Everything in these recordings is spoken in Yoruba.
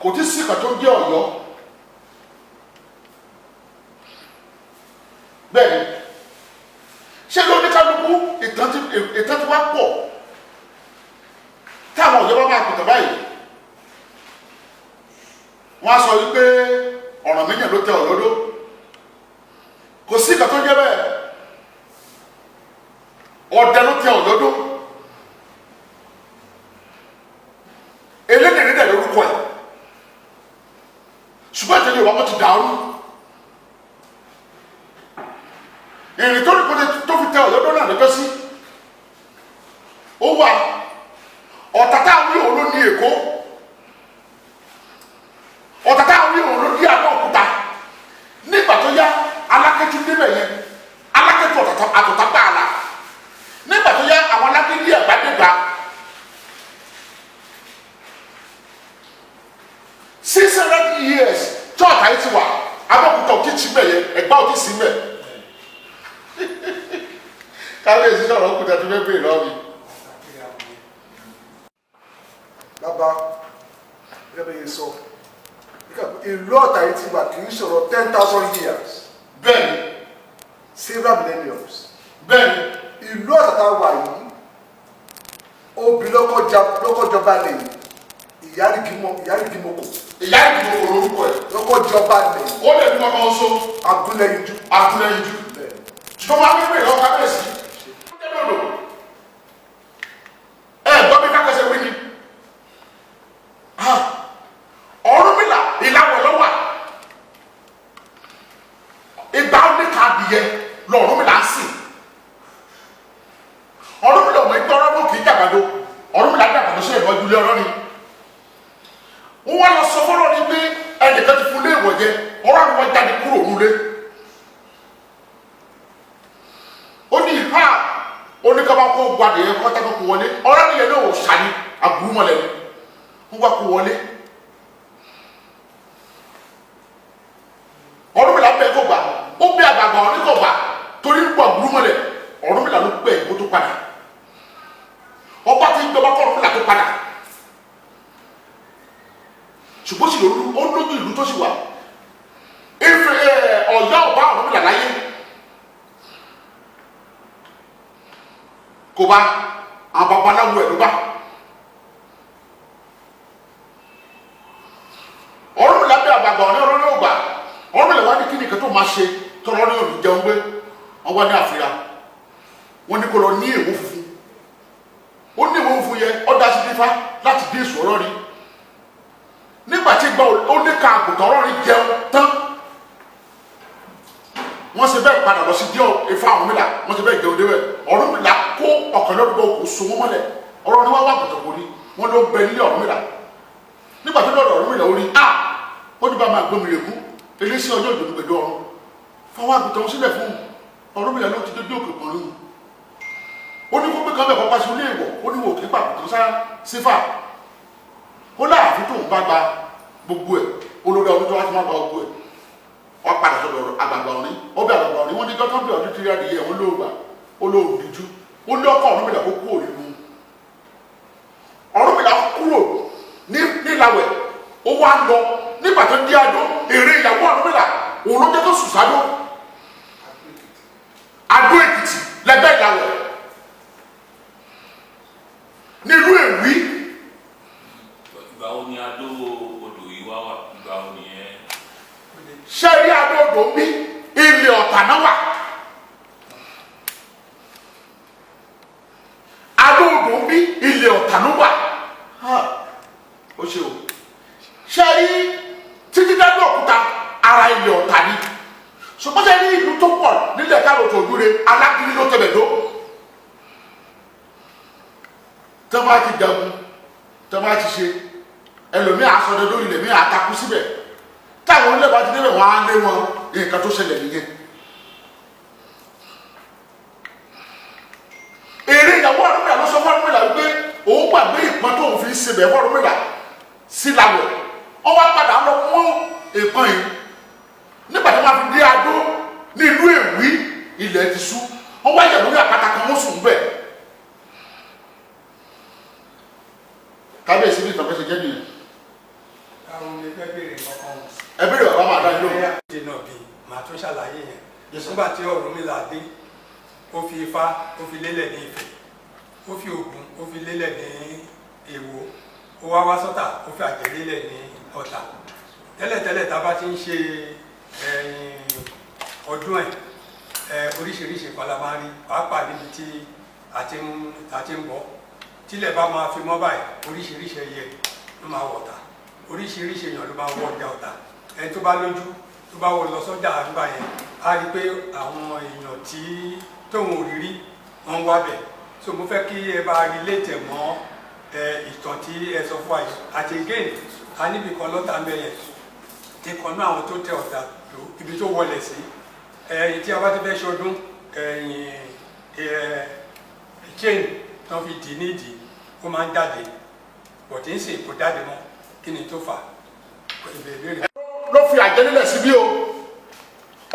kò tí sí kan tó jẹ́ Ọ̀yọ́ bẹ́ẹ̀ ni ṣé ló ní kálukú ìtàn tí wá pọ̀ táwọn Ọ̀yọ́ bá máa pètè báyìí wọ́n á sọ wípé ọ̀ràn méjì ló tẹ Ọ̀yọ́ dó kò sí kan tó jẹ́ bẹ́ẹ̀ ọ̀dẹ ló tẹ Ọ̀yọ́ dó elédèrè dẹ̀ lórúkọ ẹ̀ ṣùgbọ́n ìtẹ̀lé Yorùbá ti dàrú ìrìn tó ní kó tó fi tẹ Ọ̀yọ́ dó náà lọ́jọ́ sí ó wà Ọ̀tà táwọn yìí òun ló ní Èkó Ọ̀tà táwọn yìí òun ló ní Abẹ́òkúta nígbà tó yá Alákẹ́tù débẹ̀ yẹn Alákẹ́tù àtọ̀tà gbààlà nígbà tó yá àwọn alágbèdì àgbàdégbà 600 years church ayé ti wà Abẹ́òkúta òkè tì bẹ̀ yẹn Ẹ̀gbá òkè sí bẹ̀ kábíyèsí sọ̀rọ̀ òkúta tó fẹ́ bèèrè lọ́wọ́ mi. Bàbá gẹ́gẹ́ bí sọ ìlú Ọ̀tà yìí ti wà kì í sọ̀rọ̀ 10,000 years. Bẹ́ẹ̀ni. Several millenniums. Bẹ́ẹ̀ni. Ìlú Ọ̀tà tá a wà yìí obì lọ́kọ̀jọba lè ìyárìgìmọ̀kò. Ìyárìgìmọ̀kò lórúkọ ẹ̀. Lọ́kọ̀jọba lè. Ó lè fi ọkọ̀ ọ̀ṣọ́. Agúnlẹ̀yinjú. Agúnlẹ̀yinjú. Ṣùgbọ́n wàá gbé ìlọ́wọ́ kábíyèsí. Gbọ́ mi kákẹ́sẹ̀ wí ni. Ọ̀rúnmìlà ìlàwọ̀ lọ́wà. Ìgbà ó ní ká adìyẹ lọ́ọ̀rúnmìlà ń sìn. Ọ̀rúnmìlà ọmọ ẹgbẹ́ ọ̀rọ̀ ló kì í dàgbàdo. Ọ̀rúnmìlà dàgbàdo sí ẹ̀rọ ìdúlé ọ̀rọ̀ ni. Wọ́n wá lọ sọ fọ́lọ́ ni pé ẹnìkan ti fún léèwọ̀ jẹ ọ̀rọ̀ àwọn ọmọ jáde kúrò nílé. Ó ní ìhà oníkàbá kó gbadé yẹn kọ́tà kó wọlé ọ̀rọ̀ nìyẹn náà ò sani àgùrùmọ̀lẹ̀ ni wọ́n wá kó wọlé. Ọ̀rúnmìlà bẹ́ẹ̀ kó gbà ó bí àgbàgbà ọ̀rẹ́ kó gbà torí ń pọ̀ àgùrùmọ̀lẹ̀ Ọ̀rúnmìlà ló pẹ́ ìbò tó padà ọba tí ń jọba kọ́ Ọ̀rúnmìlà tó padà ṣùgbọ́n sì ó lójú ìlú tó sì wà Ọ̀yọ́ ọba Ọ̀rúnmìlà láyé kò bá àwọn babaláwo ẹ̀ ló bá Ọ̀rúnmìlà bí àgbàgbà ọ̀rẹ́ ọ̀rọ̀ náà gbà Ọ̀rúnmìlà wá ní kí nìkan tó máa ṣe tọrọ ní òní jẹun gbé wọn wá ní àfíà wọn ní kó lọ ní èwo funfun ó ní èwo funfun yẹ ọ dá sí nífà láti dé èso ọ̀rọ̀ rí nígbà tí gbọ́ ó ní ká àgùntàn ọ̀rọ̀ rí jẹun tán wọ́n ṣe bẹ́ẹ̀ padà lọ sí díẹ̀ Ifá Ọ̀rúnmìlà wọ́n ṣe bẹ́ẹ̀ jẹun débẹ̀ Ọ̀rúnmìlà kó ọ̀kan lọ́dún kò so wọ́n mọ́lẹ̀ ọ̀rọ̀ ni wọ́n wá àgùntàn kò ní wọ́n ló bẹ nílé Ọ̀rúnmìlà nígbà tó lọ́dọ̀ Ọ̀rúnmìlà ó rí ó ní bá máa gbómi rè kú eléṣẹ́ ọjọ́ ìdòdó pẹ̀lú ọ̀run fọwọ́ àgùntàn sílẹ̀ fún Ọ̀rúnmìlà ló ti dé òkè kan lóhùn ó ní kó pé kan bẹ̀ kọ́pá sí ilé ìwọ̀ ó ní wò kí pàkùtàn sá sífà ó láàfin tóun bá gba gbogbo ẹ̀ olórí ọdún tó wá ti má gba gbogbo ẹ̀ wọ́n padà sọ̀rọ̀ àgbàgbà òní ó bẹ àgbàgbà òní wọ́n ní dọ́tọ́ bí ọdún tírí adìyẹ wọn lóògbà ó lóòrùn díjú ó ní ọkọ̀ Ọ̀rúnmìlà kó kúrò nínú Ọ̀rúnmìlà kúrò nílàwẹ̀ ó wá lọ nígbà tó dí Adó èrè ìyàwó Ọ̀rúnmìlà òun ló jẹ́ tó sùn sádó Adó Èkìtì lẹ́gbẹ́ ìlàwẹ̀ nílùú Èwí. Ìgbà wo ni Adó odò yìí wá wà ìgbà wo ni ẹ. Ṣé rí Adó odò ń bí ilẹ̀ Ọ̀tà náà wà Adó odò ń bí ilẹ̀ Ọ̀tà náà wà ó ṣe o ṣe rí títí dájú òkúta ara ilẹ̀ Ọ̀tà ni ṣùgbọ́n ṣe rí ìlú tó pọ̀ nílẹ̀ káàrọ̀ tó dúre Alágídí ló tẹ̀lé dó tẹ́ bá ti jagun tẹ́ bá ti ṣe ẹlòmíà aṣọ́dẹ lórí ilẹ̀ mi àtakú síbẹ̀ táwọn ilé bá ti débẹ̀ wọ́n á lé wọn nǹkan tó ṣẹlẹ̀ nìyẹn. èrè ìyàwó Ọ̀rúnmìlà ló sọ fún Ọ̀rúnmìlà wípé òun gbàgbé ìpọ́n tóun fi ṣe bẹ̀ fún Ọ̀rúnmìlà sí làwẹ̀ wọ́n wá padà lọ mú ìpọ́n yìí nígbà tí wọ́n fi dé Adó ní ìlú Èwí ilẹ̀ ti sú wọ́n wá yẹ̀ lórí àpáta kan wọ́n sùn bẹ̀. kábíyèsí ní ìtàn fẹsẹ̀ jẹ́ nìyẹn. àwọn ọmọ ẹgbẹ́ béèrè kankan. ẹ béèrè bàbá máa dá yín lóhùn. ìdè náà bí màá tún ṣàlàyé yẹn. nígbà tí Ọ̀rúnmìlà dé ó fi Ifá ó fi lélẹ̀ ní Ifẹ̀ ó fi Ògún ó fi lélẹ̀ ní Èwo ó wá sọ́tà ó fi Àjẹ́ lélẹ̀ ní Ọ̀tà. tẹ́lẹ̀tẹ́lẹ̀ tá a bá ti ń ṣe ọdún ẹ̀ oríṣiríṣi kan la máa rí pàápàá níbi tí a ti ń bọ̀ tílẹ̀ bá máa fi mọ́ báyìí oríṣiríṣi ẹyẹ ló máa wọ̀ Ọ̀tà oríṣiríṣi èèyàn ló máa wọ ọjà Ọ̀tà ẹni tó bá lójú tó bá wọ lọ sọ́jà àgbà yẹn á rí i pé àwọn èèyàn tí tóun ò rí rí wọ́n wá bẹ̀ so mo fẹ́ kí ẹ bá relate mọ́ ìtàn tí ẹ sọ fún wa yìí àti again a níbi kan lọ́tà ń bẹ yẹn tí kan náà àwọn tó tẹ Ọ̀tà lò ibi tó wọlé sí tí a bá ti fẹ́ ṣọdún chain tí wọ́n fi dì nídìí ó máa ń jáde bọ̀tí ń sè kó jáde mọ́ kí ni tó fà ìbéèrè. ló fi Àjẹ́ nílẹ̀ síbí o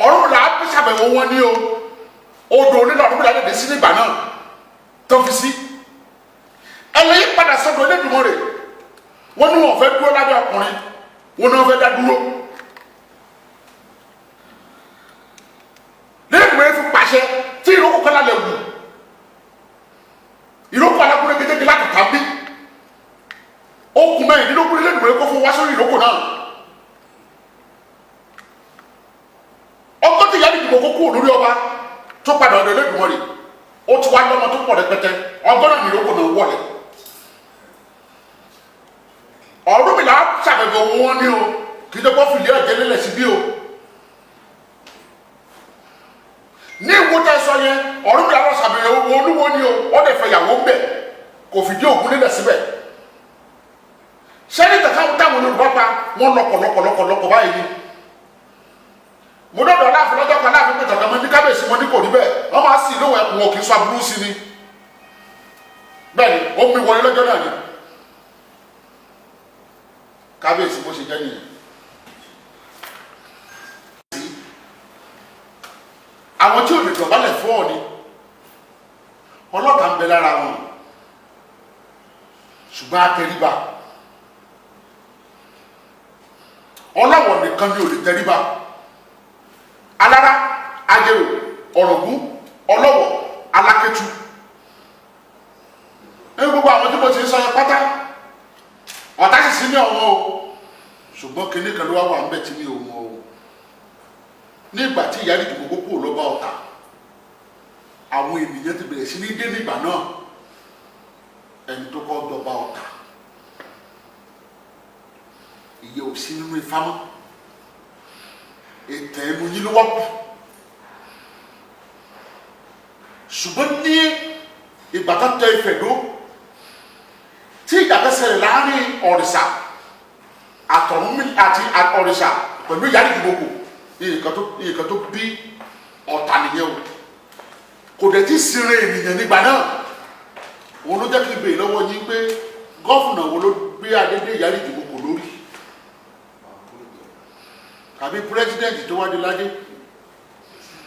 Ọ̀rúnmìlà bí ṣàbẹ̀wò wọn ní o odò onílẹ̀ Ọ̀rúnmìlà lè dé sí nígbà náà tó fi sí ẹlẹ́yìn padà sọ́dọ̀ Elédùmarè wọ́n ní wọn fẹ́ dúró lábẹ́ ọkùnrin wọn ní wọn fẹ́ dá dúró Elédùmarè fi pàṣẹ tí ìrókò kan lálẹ́ wù ìrókò alákùnrin kékeré láti tàbí okùn mẹ́rìndínlógún Elédùmarè kó fún wá sórí ìrókò náà ọgọ́tì ìyá nìdìbò kó kúrò lórí ọba tó padà ọ̀dọ̀ Elédùmarè ó ti wá lọ́mọ tó pọ̀ rẹpẹtẹ ọgọ́nà ìrókò náà wọlé Ọ̀rúnmìlà ṣàbẹ̀wò wọn ní o kì í ṣe kó fìdí Àjẹ́ nílẹ̀ síbí o ní ìwúta sọ yẹn Ọ̀rúnmìlà lọ ṣàbẹ̀wò Olúwo ní o ó dẹ̀ fẹ́ yàwó ń bẹ̀ kò fìdí Ògún nílẹ̀ síbẹ̀ sẹ́ni tẹ̀ka táwọn Yorùbá pa wọ́n lọ́pọ̀lọpọ̀ báyìí ni mo dọ̀dọ̀ Aláàfin lọ́jọ́ kan Aláàfin pé tọ̀gá mo ní Kábíyèsí mo ní kò rí bẹ́ẹ̀ wọ́n máa sì lóhùn ẹkùn wọn kì í sọ aburú sí ni bẹ́ẹ̀ ni ó mi wọlé lọ́jọ́ náà ni Kábíyèsí bó ṣe jẹ́ nìyẹn. àwọn tí ò lè dọ̀bálẹ̀ fún ọ ni ọlọ́ta ń bẹ lára wọn ṣùgbọ́n atẹríba ọlọ́wọ̀ nìkan ni ò lè tẹríba alára ajérò ọ̀rọ̀gún ọlọ́wọ̀ alákẹ́tù ní gbogbo àwọn tí mo ti ń sọ yẹn pátá ọ̀tá sì sí ní ọ̀wọ́n o ṣùgbọ́n kinní kan ló wá wà ń bẹ̀ tí mi ò mọ̀ o nígbà tí ìyá ìdìbò gbogbo ló bá Ọ̀tà àwọn ènìyàn ti bẹ̀rẹ̀ sí ní dé nígbà náà ẹni tó kọ́ dọba Ọ̀tà ìyẹ́ ò sí nínú Ifá mọ́ ètò ẹnu yín ló wọ́pọ̀ ṣùgbọ́n ní ìgbà tó tẹ Ifẹ̀ dó tí ìjà tó ṣẹlẹ̀ láàrin Ọ̀rìṣà àti Ọ̀rìṣà pẹ̀lú ìyá ìdìbò nǹkan tó bí Ọ̀tà nìyẹn o kò dẹ̀ tí sinre ènìyàn nígbà náà wọn ló jẹ́ kí n bèèrè lọ́wọ́ yín pé gọ́fùnà wo ló gbé adédé ìyá ìdìbò kò lórí tàbí pírẹsidẹ́ǹtì tó wá dé ládé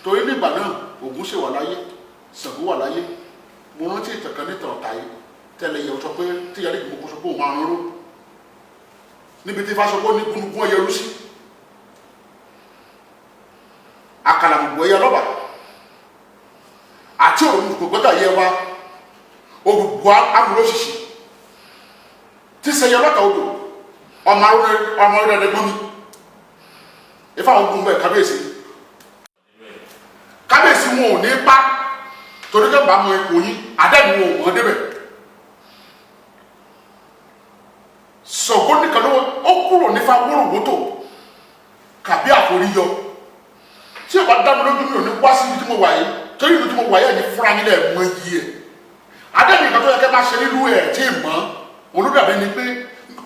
torí nígbà náà Ògún ṣe wà láyé Ṣàngó wà láyé mo rántí ìtàkàn nítorí Ọ̀tà yìí tẹ́lẹ̀ yẹ sọ pé tí ìyá ìdìbò kò sọ pé òun máa rán ró níbi tí fásopọ̀ ní gbùngbùn ẹyẹrú sí àkàlà gbogbo ẹyẹ lọ́ba àti òun gbogbo yẹ wa olùgbò amúlòṣìṣì tí sẹyẹ lọ́tà odò ọmọ rẹ̀ gbọ́n mi Ifá ogun bẹ́ẹ̀ Kábíyèsí wọn ò ní pa torí kẹ́ bá mọ ipò yín àdẹ́nu wọn ò mọ̀ débẹ̀ Ṣàngó nìkan ló ó kúrò nífa wórógbótò kàbí àforíyọ tí ìbá dá mi lójú mi ò ní wá sí ibi tí mo wà yìí torí ibi tí mo wà yìí ẹni fúnra yín lẹ̀ mọ iyì ẹ̀ adẹ́nu nǹkan tó yẹ kẹ́ máa ṣe nílùú ẹ̀ tí ì mọ́ olùdàbẹ̀ ni pé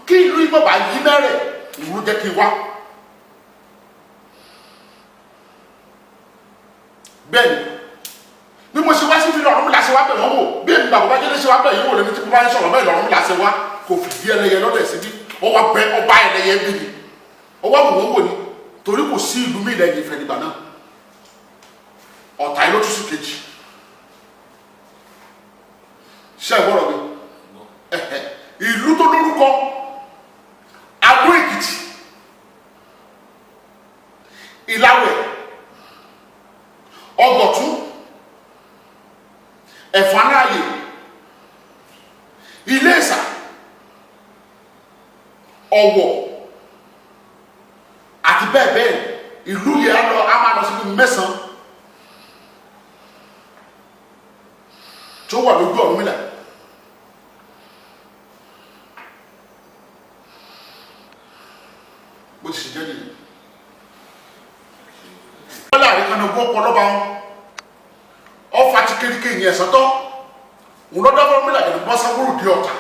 kí ìlú yìí bàbá yí mẹ́rẹ̀ ìlú jẹ́ kí n wá bẹ́ẹ̀ni bí mo ṣe wá sí ibi Ọ̀rúnmìlà ṣe wá bẹ̀ wọ́n wò bí èmi bàbá jẹ́lé ṣe wá bẹ̀ yín wò lẹ́ni tí mo bá ń sọ̀rọ̀ bẹ́ẹ̀ Ọ̀rúnmìlà ṣe wá kò fìdí ẹlẹ́yẹ lọ́dẹ̀ síbí ọwọ́ bẹ ọba ẹlẹ́yẹ bí ni ọwọ́ wò wọ́n wò ni torí kò sí ìlú mi ilẹ̀ Ifẹ̀ nígbà náà Ọ̀tà yìí ló tún sí kejì ṣé ìwọ́rọ̀ mi ìlú tó lórúkọ Adó Èkìtì Ìlàwẹ̀, Ọ̀gọ̀tún, Ẹ̀fánáàyè, Iléṣà, Ọ̀wọ̀ àti bẹ́ẹ̀ bẹ́ẹ̀. Ìlú yẹn a máa lọ sí ibi mẹ́sàn-án tó wà lójú Ọ̀rúnmìlà. Bó ti ṣe jẹ́ nìyí. Wọ́n láàrin kan ní ogún ọ̀pọ̀ lọ́ba wọn. Ọfà ti kéríkè yẹn sọ́tọ̀. Òun lọ́dọ́ Ọ̀rúnmìlà kìí bọ́ sáwúrò di Ọ̀tà.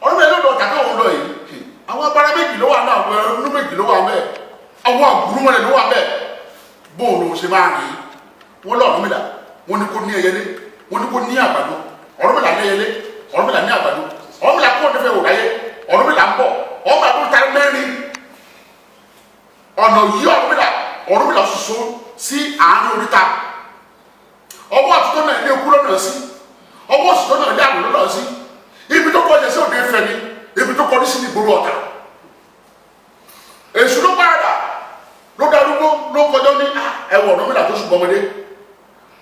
Ọ̀rúnmìlà ló dọ̀ Ọ̀tà tó ń lọ yìí. Àwọn abara méjì ló wà náà, àwọn ẹrú méjì ló wà mẹ́ẹ̀. Àwọn àgùrú mọ́lẹ̀ ló wà bẹ́ẹ̀. Bóun ló ṣe máa rìn. Wọ́n lọ Ọ̀rúnmìlà. Wọ́n ní kó ní ẹyẹlé. Wọ́n ní kó ní àgbàdo. Ọ̀rúnmìlà ní ẹyẹlé. Ọ̀rúnmìlà ní àgbàdo. Ọ̀rúnmìlà kó ní fẹ́ wò láyé. Ọ̀rúnmìlà ń bọ̀. Ọ̀rúnmìlà tó ta mẹ́rin. Ọ̀nà yìí Ọ̀rúnmìlà ṣoṣo sí àárín oríta. Ọwọ́ àtúntò náà ilé ikú lọ́nà sí. Ọwọ́ òṣìṣẹ́ náà ilé àrùn lọ́nà sí. Ibi tó kọjá sí òde Ifẹ̀ ni. Ibi tó kọjú sí ní ìgboro Ọ̀tà. Èṣù ló pàdà ló darúgbó ló kọjọ́ ní ẹwọ Ọ̀rúnmìlà tó ṣùgbọ́n ọmọdé.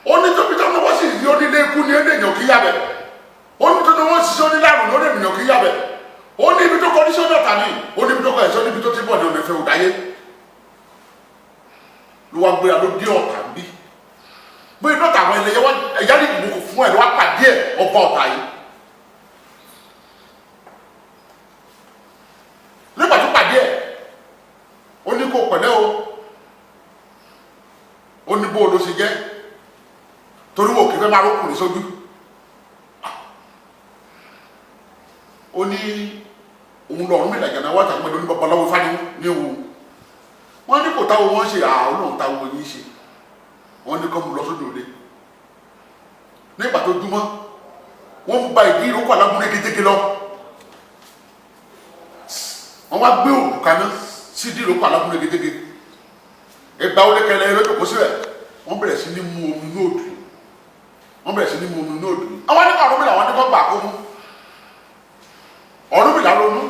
Ó ní tóbi tó wọ́n sì rí onílé ikú ní ẹ̀dẹ̀ èèyàn kí yàbẹ̀. Ó ní tó wọ́n sì sí onílé àrùn lórí ènìyàn kí yàbẹ̀. Ó ní ibi tó kọjú sí Ọ̀tà ni. Ó ní ibi tó kọjú sí ibi tó ti bọ̀ ní ọ̀nà ìfẹ́ òdáyé. Ló wá gbéra ló dé Ọ̀tà bí. Bóyá dọ́tà àwọn ẹlẹ́yẹ wá ẹ̀yá ní ìgbòho fún ẹ̀ ló wá pàdé ẹ̀ ọba Ọ̀tà yìí. Nígbà tó pàdé ẹ̀, ó ní kó pẹ̀lẹ́ o. Ó ní bó ló ṣe jẹ́. Torí wò kí fẹ́ máa rókùnrin sójú. Ó ní òun lọ Ọ̀rúnmìlà ìjànà wá tàbí pẹ̀lú babaláwo Ifá ní òun. Wọ́n ní kò táwọn wọ́n ṣe olóhùn táwọn yìí ṣe. Wọ́n ní kọ́ mú lọ sódò lé. Nígbà tó dúmọ́, wọ́n mú ba ìdí ìrókò alágúnrẹ́ kétéké lọ. Wọ́n wá gbé òògùn kaná sí ìdí ìrókò alágúnrẹ́ kétéké. Ẹgbà ó lékẹlẹ lọ́jọ́ kó síbẹ̀. Wọ́n bẹ̀rẹ̀ sí ní mú omi nóòdù. Wọ́n bẹ̀rẹ̀ sí ní mú omi nóòdù. Àwọn nípa Ọ̀rúnmìlà wọn ní kọ́ gbà kó mú. Ọ̀rúnmìlà ronú.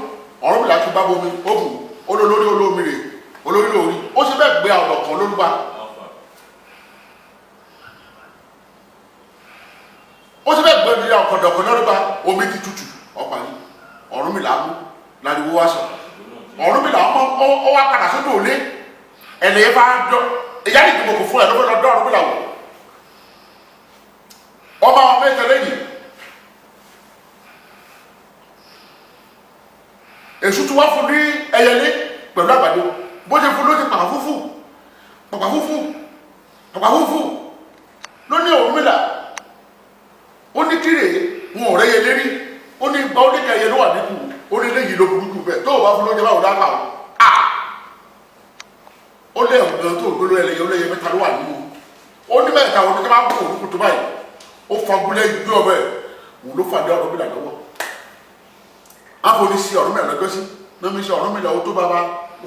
Ọ̀rúnmìlà tún bá bomi ó bù olólórí olómi rè olórí lórí. Ó ṣe bẹ́ẹ̀ gbé ọ̀dọ̀ kan lórúkọ. Ó ṣe bẹ́ẹ̀ gbé ọ̀dọ̀ kan lórúkọ. Omi ti tutù ọ̀pá yìí. Ọ̀rúnmìlà mú láriwo wá sọ. Ọ̀rúnmìlà ó wá padà sódò òlé. Ẹ̀lẹ́yẹ bá dọ́ ìyá ní ìdìbò kò fún ẹ̀ lọ́wọ́ lọ́dọ́ Ọ̀rúnmìlà wò. Ọba wọn mẹ́tẹ lẹ́yìn. Èṣù tí wọ́n fún ní ẹyẹlé pẹ̀lú àgbàdo. Bó ṣe fún ló ti pàpà fúfú. Pàpà fúfú. Pàpà fúfú. Ló ní Ọ̀rúnmìlà. Ó ní kíre wọn ò rẹ́yẹ lérí. Ó ní gba ó ní kẹyẹ ló wà nípò. Ó ní léyìí ló burúkú bẹ́ẹ̀. Tó o bá fún lóúnjẹ báwo dáká o. Ó lé ọ̀gbọ̀n tó gbóló ẹlẹ́yẹ ó léyẹ mẹ́ta ló wà nínú. Ó ní mẹ́ta wọn ní kí wọ́n bá kó òrùkú tó báyìí. Ó fagulẹ̀ gbé ọbẹ̀. Òun ló fàdé Ọ̀rúnmìlà lọ́wọ́. Àpòlì sí Ọ̀rúnmìlà lọ́jọ́ sí. Lọ́mí sí Ọ̀rúnmìlà ó tó bàbá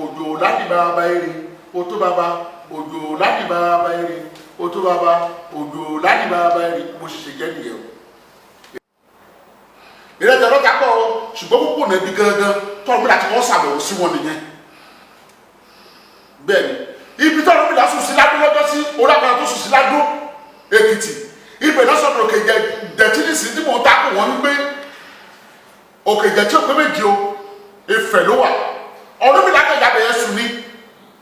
òjò láti bàbá eré. Ó tó bàbá òjò láti bàbá eré. Ó tó bàbá òjò láti bàbá eré. Mo sì ṣe jẹ́ nìyẹn o. Ìrẹsẹ̀ lọ́jà pọ̀ o. Ṣùgbọ́n púpọ̀ nẹ̀bi gangan tó Ọ̀rúnmìlà ti wọ́n ṣàbẹ̀wò sí wọn nìyẹn. Bẹ́ẹ̀ni, ibi tó Ọ̀rúnmìlà sùn sí ládó lọ́jọ́ sí olágbára tó sùn sí ládó Èkìtì. Ibẹ̀ náà sọ̀rọ̀ òkè ìjẹ̀tí ní sí tí mò ń takò wọ́n wípé òkè ìjẹ̀tí òpé méjì o Ifẹ̀ ló wà. Ọ̀rúnmìlà kan ìyá bẹ̀yẹ sùn ní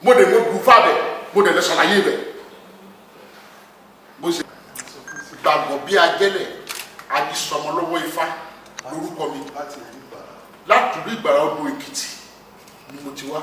mo dẹ̀ mo dùn fábẹ̀ mo dẹ̀ lè ṣàlàyé bẹ̀. Bó ṣe gbàgbọ́ bí ajẹ́lẹ̀ ajísọmọ lọ́wọ́ Ifá lórúkọ mi láti rí Ìgbàrà ọdún Èkìtì ni mo ti wá.